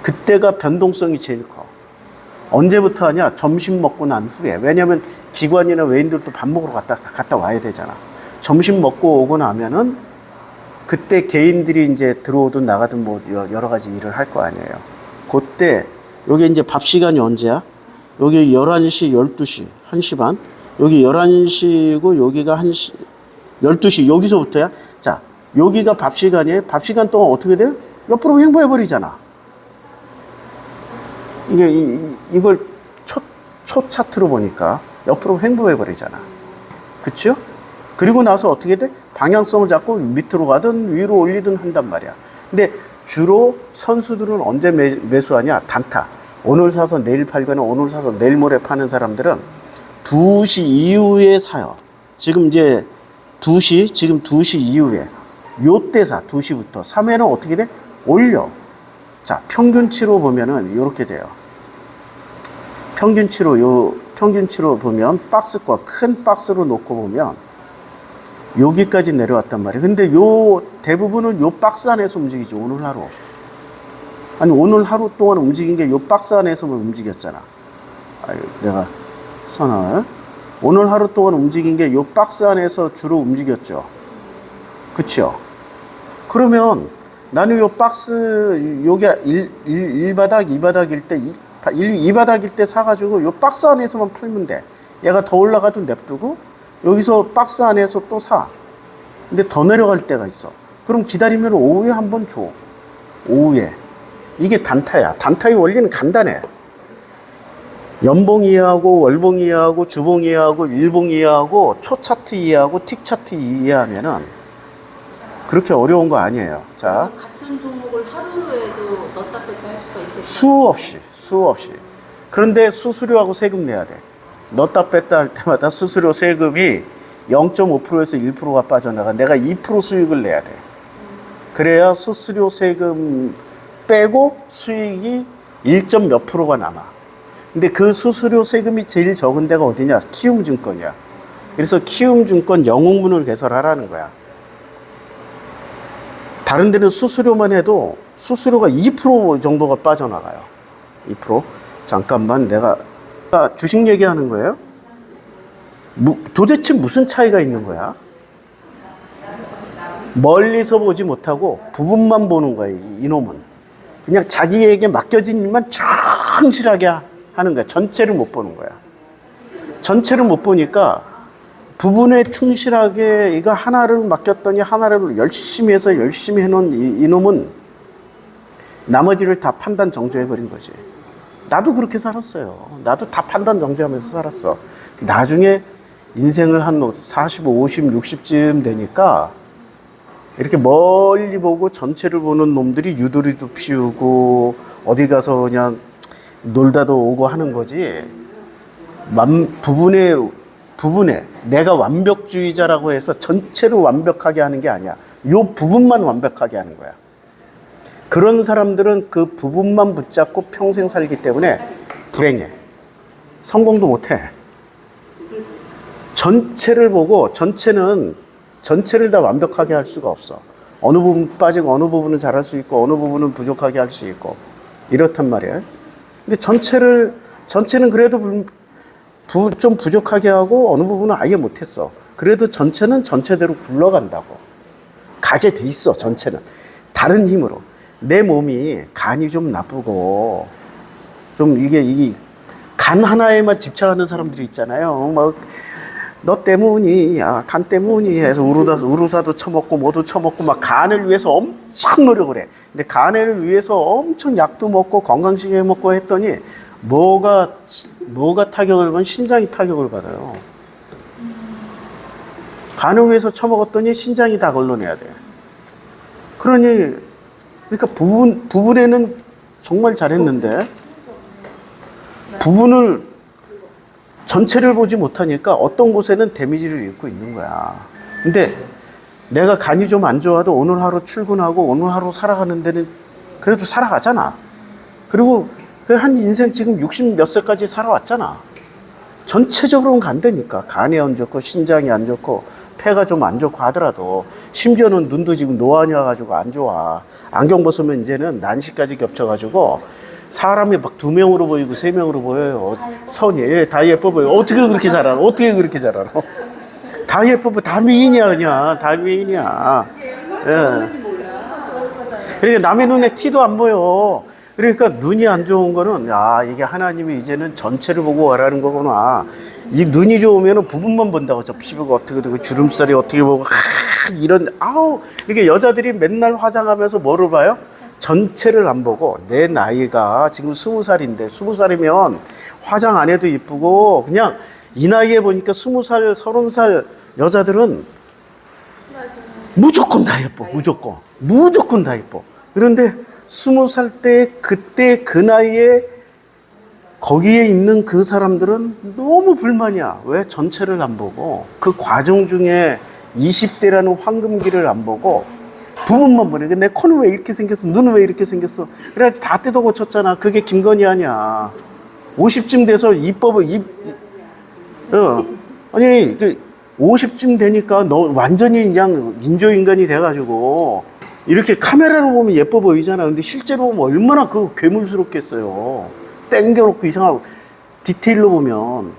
그때가 변동성이 제일 커. 언제부터 하냐? 점심 먹고 난 후에. 왜냐면 기관이나 외인들도 밥 먹으러 갔다 와야 되잖아. 점심 먹고 오고 나면은 그때 개인들이 이제 들어오든 나가든 뭐 여러 가지 일을 할 거 아니에요. 그때 여기 이제 밥 시간이 언제야? 여기 11시, 12시, 1시 반. 여기 11시고 여기가 1시, 12시. 여기서부터야. 자, 여기가 밥 시간이에요. 밥 시간 동안 어떻게 돼요? 옆으로 횡보해버리잖아. 이걸 초 차트로 보니까 옆으로 횡보해버리잖아. 그쵸? 그리고 나서 어떻게 돼? 방향성을 잡고 밑으로 가든 위로 올리든 한단 말이야. 근데 주로 선수들은 언제 매수하냐? 단타. 오늘 사서 내일 팔거나 오늘 사서 내일 모레 파는 사람들은 2시 이후에 사요. 지금 이제 2시, 지금 2시 이후에. 요때 사, 2시부터. 3회는 어떻게 돼? 올려. 자, 평균치로 보면은 요렇게 돼요. 평균치로 보면 박스권, 큰 박스로 놓고 보면 여기까지 내려왔단 말이에요. 근데 요 대부분은 요 박스 안에서 움직이죠. 오늘 하루. 아니, 오늘 하루 동안 움직인 게 요 박스 안에서만 움직였잖아. 내가 선을. 오늘 하루 동안 움직인 게 요 박스 안에서 주로 움직였죠. 그쵸? 그러면 나는 요 박스, 요게 1바닥, 2바닥일 때, 2바닥일 때 사가지고 요 박스 안에서만 팔면 돼. 얘가 더 올라가도 냅두고 여기서 박스 안에서 또 사. 근데 더 내려갈 때가 있어. 그럼 기다리면 오후에 한번 줘. 오후에. 이게 단타야. 단타의 원리는 간단해. 연봉 이해하고 월봉 이해하고 주봉 이해하고 일봉 이해하고 초차트 이해하고 틱차트 이해하면은 그렇게 어려운 거 아니에요. 자, 같은 종목을 하루에도 넣었다 뺐다 할 수가 있겠다. 수없이. 그런데 수수료하고 세금 내야 돼. 넣었다 뺐다 할 때마다 수수료 세금이 0.5%에서 1%가 빠져나가. 내가 2% 수익을 내야 돼. 그래야 수수료 세금 빼고 수익이 1점 몇 프로가 남아. 근데 그 수수료 세금이 제일 적은 데가 어디냐? 키움증권이야. 그래서 키움증권 영웅문을 개설하라는 거야. 다른 데는 수수료만 해도 수수료가 2% 정도가 빠져나가요. 2%. 잠깐만, 내가 주식 얘기하는 거예요? 도대체 무슨 차이가 있는 거야? 멀리서 보지 못하고 부분만 보는 거야, 이놈은. 그냥 자기에게 맡겨진 일만 충실하게 하는 거야. 전체를 못 보는 거야. 전체를 못 보니까 부분에 충실하게 이거 하나를 맡겼더니 하나를 열심히 해서 열심히 해놓은 이놈은 나머지를 다 판단 정죄해버린 거지. 나도 그렇게 살았어요. 나도 다 판단 정죄하면서 살았어. 나중에 인생을 한 45, 50, 60쯤 되니까 이렇게 멀리 보고 전체를 보는 놈들이 유도리도 피우고 어디 가서 그냥 놀다도 오고 하는 거지. 부분에 내가 완벽주의자라고 해서 전체를 완벽하게 하는 게 아니야. 요 부분만 완벽하게 하는 거야. 그런 사람들은 그 부분만 붙잡고 평생 살기 때문에 불행해. 성공도 못해. 전체를 보고 전체를 다 완벽하게 할 수가 없어. 어느 부분 빠지고 어느 부분은 잘할 수 있고 어느 부분은 부족하게 할 수 있고 이렇단 말이에요. 근데 전체는 그래도 좀 부족하게 하고 어느 부분은 아예 못했어. 그래도 전체는 전체대로 굴러간다고. 가게 돼 있어. 전체는 다른 힘으로. 내 몸이 간이 좀 나쁘고 좀 이게 간 하나에만 집착하는 사람들이 있잖아요. 막 너 때문이야, 간 때문이 해서 우루사도 쳐먹고 뭐도 쳐먹고 막 간을 위해서 엄청 노력을 해. 근데 간을 위해서 엄청 약도 먹고 건강식에 먹고 했더니 뭐가 타격을 받으면 신장이 타격을 받아요. 간을 위해서 쳐먹었더니 신장이 다 걸러내야 돼. 그러니까 부분에는 정말 잘했는데 부분을 전체를 보지 못하니까 어떤 곳에는 데미지를 입고 있는 거야. 근데 내가 간이 좀 안 좋아도 오늘 하루 출근하고 오늘 하루 살아가는 데는 그래도 살아가잖아. 그리고 한 인생 지금 60 몇 세까지 살아왔잖아. 전체적으로는 간다니까. 간이 안 좋고 신장이 안 좋고 폐가 좀 안 좋고 하더라도 심지어는 눈도 지금 노안이 와가지고 안 좋아. 안경 벗으면 이제는 난시까지 겹쳐가지고 사람이 막 2명으로 보이고 3명으로 보여요. 선이. 예, 다 예뻐 보여. 어떻게 그렇게 잘 알아? 다 예뻐 보여. 다 미인이야, 그냥. 다 미인이야. 예. 그러니까 남의 눈에 티도 안 보여. 그러니까 눈이 안 좋은 거는 야 이게 하나님이 이제는 전체를 보고 와라는 거구나. 이 눈이 좋으면 부분만 본다고. 저 피부가 어떻게 되고 주름살이 어떻게 보고 이런 아우 이렇게 여자들이 맨날 화장하면서 뭐를 봐요? 전체를 안 보고 내 나이가 지금 20살인데 20살이면 화장 안 해도 이쁘고 그냥 이 나이에 보니까 20살, 30살 여자들은 무조건 다 예뻐. 무조건 다 예뻐. 그런데 20살 때 그때 그 나이에 거기에 있는 그 사람들은 너무 불만이야. 왜 전체를 안 보고 그 과정 중에 20대라는 황금기를 안 보고 부분만 보내. 내 코는 왜 이렇게 생겼어? 눈은 왜 이렇게 생겼어? 그래야지 다 뜯어 고쳤잖아. 그게 김건희 아니야. 50쯤 돼서 아니 50쯤 되니까 너 완전히 그냥 인조인간이 돼가지고 이렇게 카메라로 보면 예뻐 보이잖아. 근데 실제로 보면 얼마나 그 괴물스럽겠어요. 땡겨놓고 이상하고 디테일로 보면.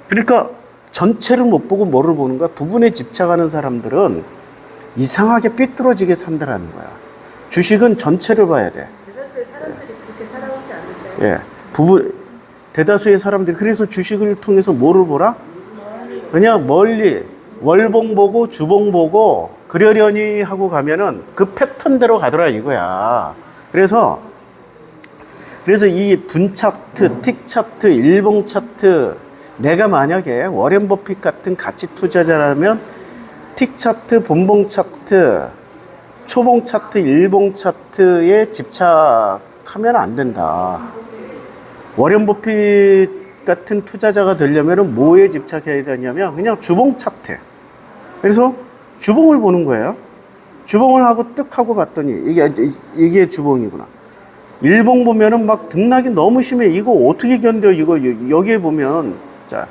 그러니까 전체를 못 보고 뭐를 보는 거야? 부분에 집착하는 사람들은 이상하게 삐뚤어지게 산다라는 거야. 주식은 전체를 봐야 돼. 대다수의 사람들이 그렇게 살아오지 않을까요? 예. 대다수의 사람들이 그래서 주식을 통해서 뭐를 보라? 그냥 멀리 월봉 보고 주봉 보고 그러려니 하고 가면은 그 패턴대로 가더라 이거야. 그래서 이 분 차트, 틱 차트, 일봉 차트 내가 만약에 워렌 버핏 같은 가치 투자자라면 틱 차트, 분봉 차트, 초봉 차트, 일봉 차트에 집착하면 안 된다. 워렌 버핏 같은 투자자가 되려면 뭐에 집착해야 되냐면 그냥 주봉 차트. 그래서 주봉을 보는 거예요. 주봉을 하고 뜩 하고 봤더니 이게 주봉이구나. 일봉 보면은 막 등락이 너무 심해. 이거 어떻게 견뎌? 이거 여기에 보면 자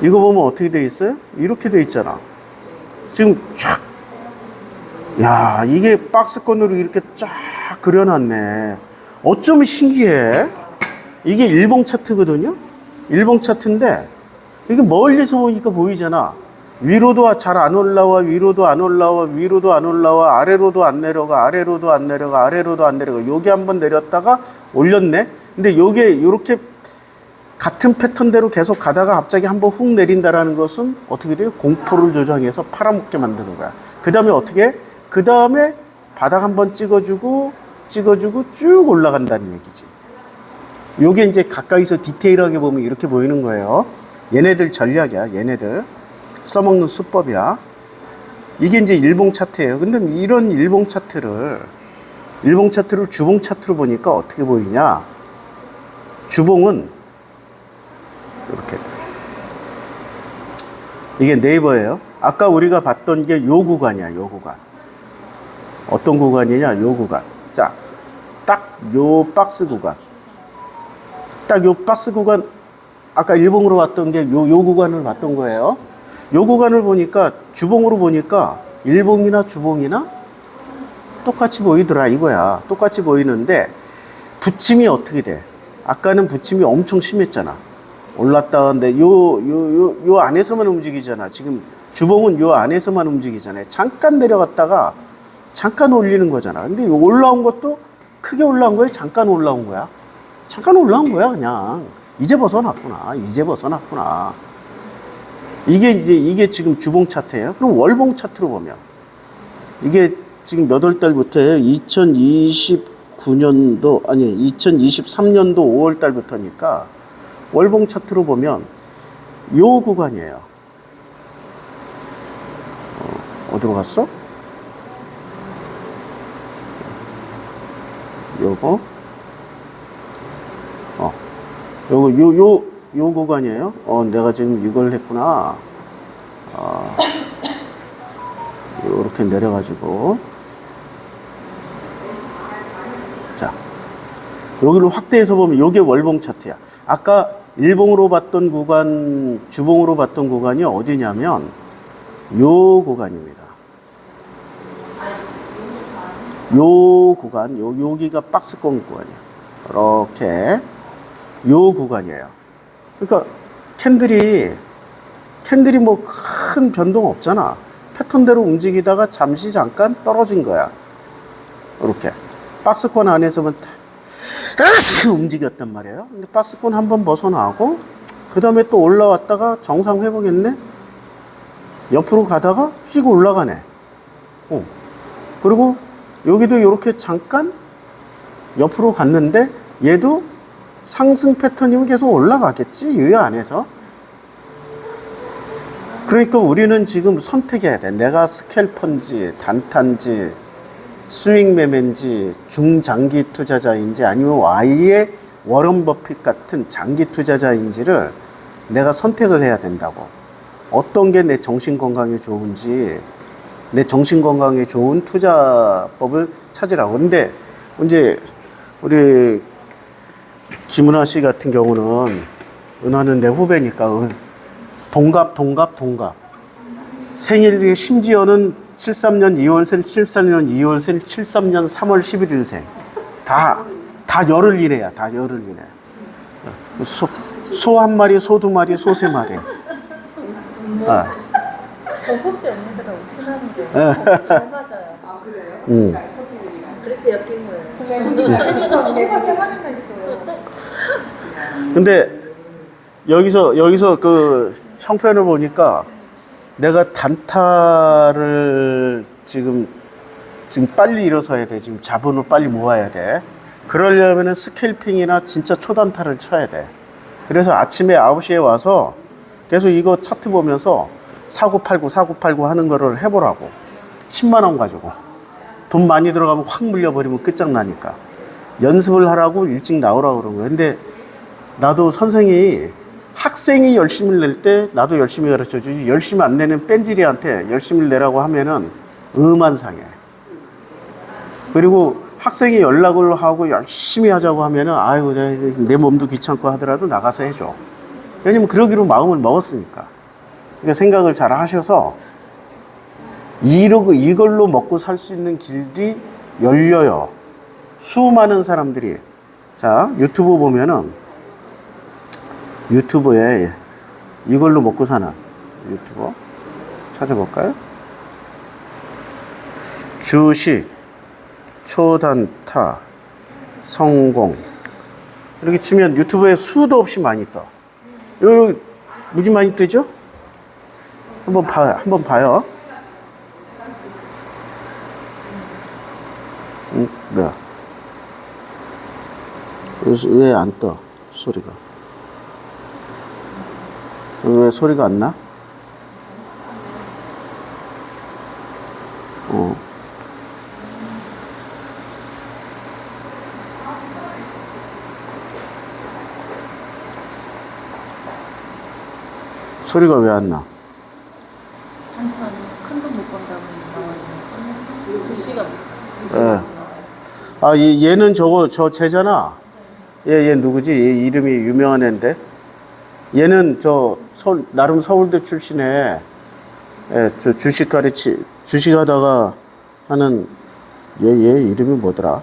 이거 보면 어떻게 돼 있어요? 이렇게 돼 있잖아. 지금 쫙. 야 이게 박스권으로 이렇게 쫙 그려놨네. 어쩌면 신기해. 이게 일봉 차트거든요. 일봉 차트인데 이게 멀리서 보니까 보이잖아. 위로도 잘 안 올라와, 위로도 안 올라와, 위로도 안 올라와, 아래로도 안 내려가, 아래로도 안 내려가, 아래로도 안 내려가. 여기 한번 내렸다가 올렸네. 근데 요게 이렇게 같은 패턴대로 계속 가다가 갑자기 한번 훅 내린다라는 것은 어떻게 돼요? 공포를 조장해서 팔아먹게 만드는 거야. 그 다음에 어떻게 해? 그 다음에 바닥 한번 찍어주고 쭉 올라간다는 얘기지. 요게 이제 가까이서 디테일하게 보면 이렇게 보이는 거예요. 얘네들 전략이야. 얘네들 써먹는 수법이야. 이게 이제 일봉 차트예요. 근데 이런 일봉 차트를 주봉 차트로 보니까 어떻게 보이냐? 주봉은 이렇게. 이게 네이버예요. 아까 우리가 봤던 게 요 구간이야. 요 구간. 어떤 구간이냐? 요 구간. 자, 딱 요 박스 구간. 딱 요 박스 구간. 아까 일봉으로 봤던 게 요 구간을 봤던 거예요. 요 구간을 보니까 주봉으로 보니까 일봉이나 주봉이나 똑같이 보이더라 이거야. 똑같이 보이는데 붙임이 어떻게 돼? 아까는 붙임이 엄청 심했잖아. 올랐다 하는데 요 안에서만 움직이잖아. 지금 주봉은 요 안에서만 움직이잖아요. 잠깐 내려갔다가 잠깐 올리는 거잖아. 근데 올라온 것도 크게 올라온 거야? 잠깐 올라온 거야? 잠깐 올라온 거야 그냥. 이제 벗어났구나. 이게 지금 주봉 차트예요. 그럼 월봉 차트로 보면 이게 지금 몇 월 달부터예요? 2023년도 5월 달부터니까 월봉 차트로 보면 요 구간이에요. 어디로 갔어? 요거 요 구간이에요. 내가 지금 이걸 했구나. 요렇게 내려가지고. 자, 여기를 확대해서 보면 요게 월봉 차트야. 아까 일봉으로 봤던 구간, 주봉으로 봤던 구간이 어디냐면 요 구간입니다. 요 구간, 여기가 박스권 구간이야. 이렇게 요 구간이에요. 그러니까 캔들이 뭐 큰 변동 없잖아. 패턴대로 움직이다가 잠깐 떨어진 거야. 이렇게 박스권 안에서만 움직였단 말이에요. 근데 박스권 한번 벗어나고 그 다음에 또 올라왔다가 정상 회복했네. 옆으로 가다가 휙 올라가네. 그리고 여기도 이렇게 잠깐 옆으로 갔는데 얘도 상승 패턴이면 계속 올라가겠지, 유효 안에서. 그러니까 우리는 지금 선택해야 돼. 내가 스캘퍼인지 단타인지 스윙 매매인지 중장기 투자자인지 아니면 Y의 워런 버핏 같은 장기 투자자인지를 내가 선택을 해야 된다고. 어떤 게 내 정신 건강에 좋은지, 내 정신 건강에 좋은 투자법을 찾으라고. 근데 이제 우리 김은아 씨 같은 경우는, 은하는 내 후배니까 동갑. 생일이 심지어는 73년 2월생, 74년 2월생, 73년 3월 11일생. 다 열흘 이래야, 다 열흘 이래. 소 한 마리, 소 두 마리, 소 세 마리. 저 속대 언니들하고 친한데 잘 맞아요. 아, 그래요? 그래서 엮인 거예요. 그러니까 뭐가 세 마리나 있어요. 근데 여기서 그 형편을 보니까 내가 단타를 지금 빨리 일어서야 돼. 지금 자본을 빨리 모아야 돼. 그러려면은 스캘핑이나 진짜 초단타를 쳐야 돼. 그래서 아침에 9시에 와서 계속 이거 차트 보면서 사고 팔고 하는 거를 해보라고. 10만 원 가지고. 돈 많이 들어가면 확 물려버리면 끝장나니까. 연습을 하라고 일찍 나오라고 그런 거야. 근데 나도 선생이 학생이 열심히 낼 때 나도 열심히 가르쳐 주지, 열심히 안 내는 뺀질이한테 열심히 내라고 하면은 상해. 그리고 학생이 연락을 하고 열심히 하자고 하면은 아이고 내 몸도 귀찮고 하더라도 나가서 해줘. 왜냐면 그러기로 마음을 먹었으니까. 그러니까 생각을 잘 하셔서 이걸로 먹고 살 수 있는 길이 열려요. 수많은 사람들이. 자, 유튜브 보면은 유튜브에 이걸로 먹고 사는 유튜버 찾아볼까요? 주식, 초단타, 성공 이렇게 치면 유튜브에 수도 없이 많이 떠. 여기 무지 많이 뜨죠? 한번 봐요. 뭐야? 왜 안 떠? 소리가. 왜 소리가 안 나? 소리가 왜 안 나? 단탄 큰돈 못 번다고 나와요. 2시간. 예. 얘는 저 쟤잖아. 얘 누구지? 얘 이름이 유명한 애인데. 얘는 나름 서울대 출신에, 저 주식하다가 하는, 얘 이름이 뭐더라?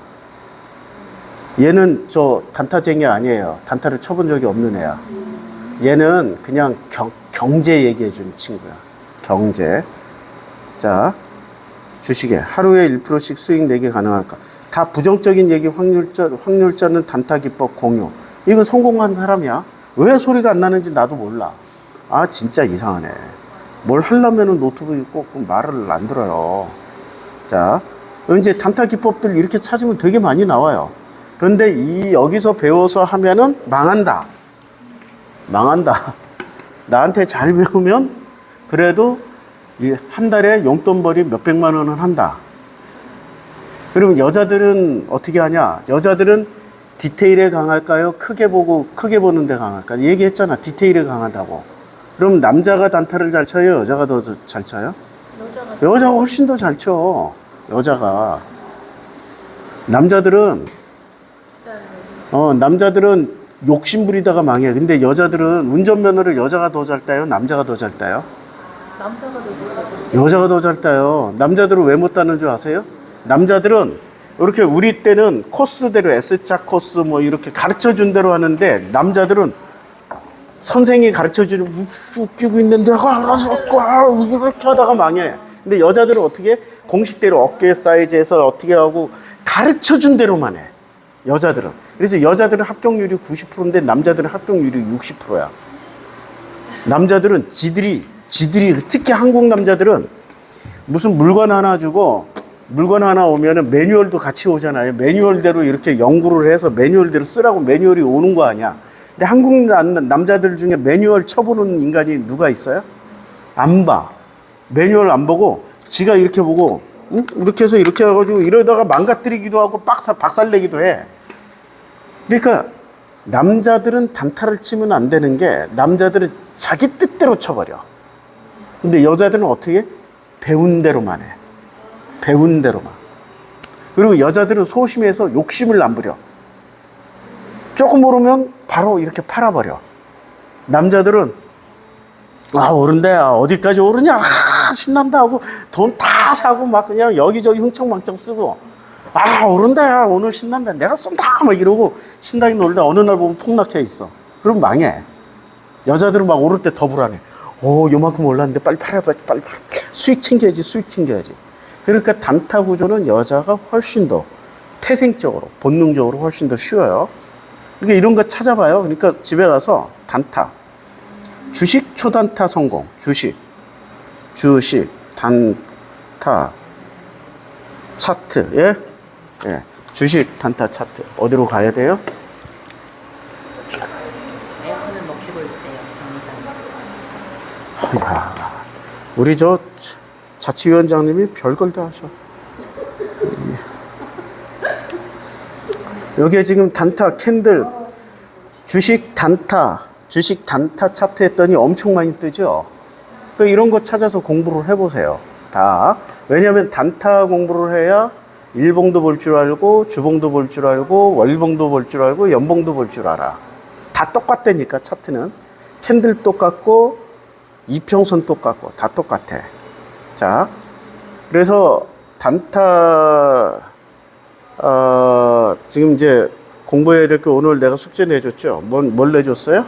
얘는 단타쟁이 아니에요. 단타를 쳐본 적이 없는 애야. 얘는 그냥 경제 얘기해 주는 친구야. 경제. 자, 주식에 하루에 1%씩 수익 내기 가능할까? 다 부정적인 얘기, 확률자는 단타 기법 공유. 이거 성공한 사람이야. 왜 소리가 안 나는지 나도 몰라. 진짜 이상하네. 뭘 하려면은 노트북이 꼭 말을 안 들어요. 자, 이제 단타 기법들 이렇게 찾으면 되게 많이 나와요. 그런데 여기서 배워서 하면은 망한다. 나한테 잘 배우면 그래도 한 달에 용돈벌이 몇백만 원은 한다. 그러면 여자들은 어떻게 하냐? 여자들은 디테일에 강할까요? 크게 보는 데 강할까요? 얘기했잖아. 디테일에 강하다고. 그럼 남자가 단타를 잘 쳐요? 여자가 더 잘 쳐요? 여자가 훨씬 더 잘 쳐. 여자가. 남자들은 욕심 부리다가 망해. 근데 여자들은 운전면허를 여자가 더 잘 따요? 남자가 더 잘 따요? 남자가 더 좋아하죠. 여자가 더 잘 따요. 남자들은 왜 못 따는 줄 아세요? 남자들은 이렇게 우리 때는 코스대로 S자 코스 이렇게 가르쳐 준 대로 하는데, 남자들은 선생이 가르쳐 주는 웃기고 있는데 이렇게 하다가 망해. 근데 여자들은 어떻게 공식대로 어깨 사이즈에서 어떻게 하고 가르쳐 준 대로만 해. 여자들은. 그래서 여자들은 합격률이 90%인데 남자들은 합격률이 60%야. 남자들은 지들이 특히 한국 남자들은 무슨 물건 하나 주고 물건 하나 오면은 매뉴얼도 같이 오잖아요. 매뉴얼대로 이렇게 연구를 해서 매뉴얼대로 쓰라고 매뉴얼이 오는 거 아니야. 근데 한국 남자들 중에 매뉴얼 쳐보는 인간이 누가 있어요? 안 봐. 매뉴얼 안 보고 지가 이렇게 보고 응? 이렇게 해서 이렇게 해가지고 이러다가 망가뜨리기도 하고 박살내기도 해. 그러니까 남자들은 단타를 치면 안 되는 게 남자들은 자기 뜻대로 쳐버려. 근데 여자들은 어떻게? 배운 대로만 해. 배운 대로만. 그리고 여자들은 소심해서 욕심을 안 부려. 조금 오르면 바로 이렇게 팔아버려. 남자들은 오른데 어디까지 오르냐? 신난다 하고 돈 다 사고 막 그냥 여기저기 흥청망청 쓰고 오른데 오늘 신난다. 내가 쏜다 막 이러고 신나게 놀다 어느 날 보면 폭락해 있어. 그럼 망해. 여자들은 막 오를 때 더 불안해. 요만큼 올랐는데 빨리 팔아봐야지, 빨리 팔아. 수익 챙겨야지. 그러니까 단타 구조는 여자가 훨씬 더 태생적으로, 본능적으로 훨씬 더 쉬워요. 그러니까 이런 거 찾아봐요. 그러니까 집에 가서 단타. 주식 초단타 성공. 주식 단타 차트. 예. 주식 단타 차트. 어디로 가야 돼요? 에어컨을 못 켜고 있대요. 야, 우리 자치위원장님이 별걸 다 하셔. 여기에 지금 단타 캔들 주식 단타 차트 했더니 엄청 많이 뜨죠. 또 이런 거 찾아서 공부를 해보세요. 다. 왜냐하면 단타 공부를 해야 일봉도 볼 줄 알고 주봉도 볼 줄 알고 월봉도 볼 줄 알고 연봉도 볼 줄 알아. 다 똑같다니까. 차트는 캔들 똑같고 이평선 똑같고 다 똑같아. 자, 그래서 단타 지금 이제 공부해야 될 게 오늘 내가 숙제 내줬죠. 뭘 내줬어요?